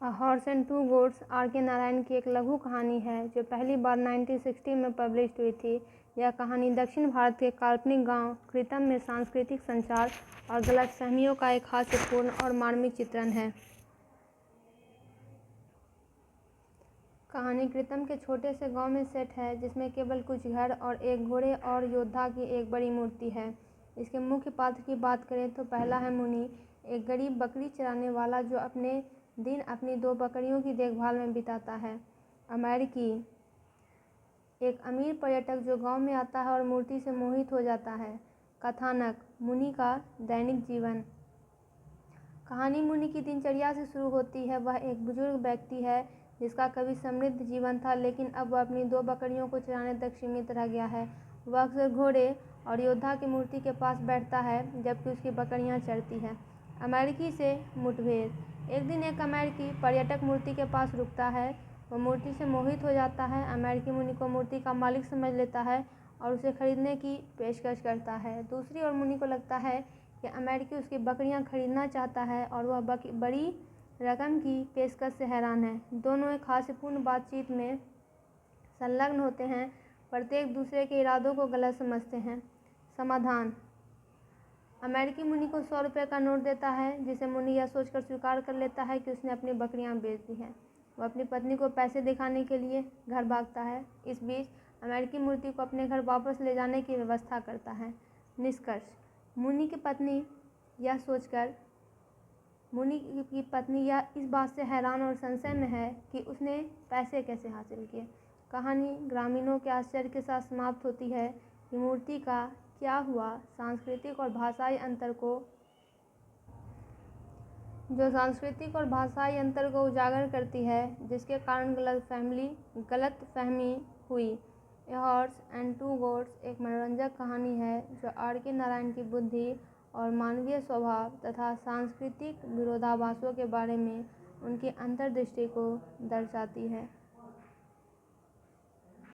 A horse and two goats R K. Narayan की एक लघु कहानी है जो पहली बार 1960 में पब्लिश हुई थी। यह कहानी दक्षिण भारत के काल्पनिक गांव कृतम में सांस्कृतिक संचार और गलतफहमियों का एक हास्यपूर्ण और मार्मिक चित्रण है। कहानी कृतम के छोटे से गांव में सेट है जिसमें केवल कुछ घर और एक घोड़े और योद्धा की एक बड़ी मूर्ति है। इसके मुख्य पात्र की बात करें तो पहला है मुनि, एक गरीब बकरी चराने वाला जो अपने दिन अपनी 2 बकरियों की देखभाल में बिताता है। अमेरिकी, एक अमीर पर्यटक जो गांव में आता है और मूर्ति से मोहित हो जाता है। कथानक, मुनि का दैनिक जीवन। कहानी मुनि की दिनचर्या से शुरू होती है। वह एक बुजुर्ग व्यक्ति है जिसका कभी समृद्ध जीवन था, लेकिन अब वह अपनी 2 बकरियों को चराने तक सीमित रह गया है। वह अक्सर घोड़े और योद्धा की मूर्ति के पास बैठता है जबकि उसकी बकरियां चरती हैं। अमेरिकी से मुठभेड़। एक दिन एक अमेरिकी पर्यटक मूर्ति के पास रुकता है। वह मूर्ति से मोहित हो जाता है। अमेरिकी मुनि को मूर्ति का मालिक समझ लेता है और उसे खरीदने की पेशकश करता है। दूसरी ओर मुनि को लगता है कि अमेरिकी उसकी बकरियां खरीदना चाहता है और वह बड़ी रकम की पेशकश से हैरान है। दोनों एक हास्यपूर्ण बातचीत में संलग्न होते हैं, प्रत्येक दूसरे के इरादों को गलत समझते हैं। समाधान, अमेरिकी मुनि को 100 रुपये का नोट देता है जिसे मुनि यह सोचकर स्वीकार कर लेता है कि उसने अपनी बकरियां बेच दी हैं। वह अपनी पत्नी को पैसे दिखाने के लिए घर भागता है। इस बीच अमेरिकी मूर्ति को अपने घर वापस ले जाने की व्यवस्था करता है। निष्कर्ष, मुनि की पत्नी यह इस बात से हैरान और संशय में है कि उसने पैसे कैसे हासिल किए। कहानी ग्रामीणों के आश्चर्य के साथ समाप्त होती है कि मूर्ति का क्या हुआ, सांस्कृतिक और भाषाई अंतर को उजागर करती है जिसके कारण गलतफहमी हुई। A horse and two goats एक मनोरंजक कहानी है जो आर.के. नारायण की बुद्धि और मानवीय स्वभाव तथा सांस्कृतिक विरोधाभासों के बारे में उनकी अंतर्दृष्टि को दर्शाती है।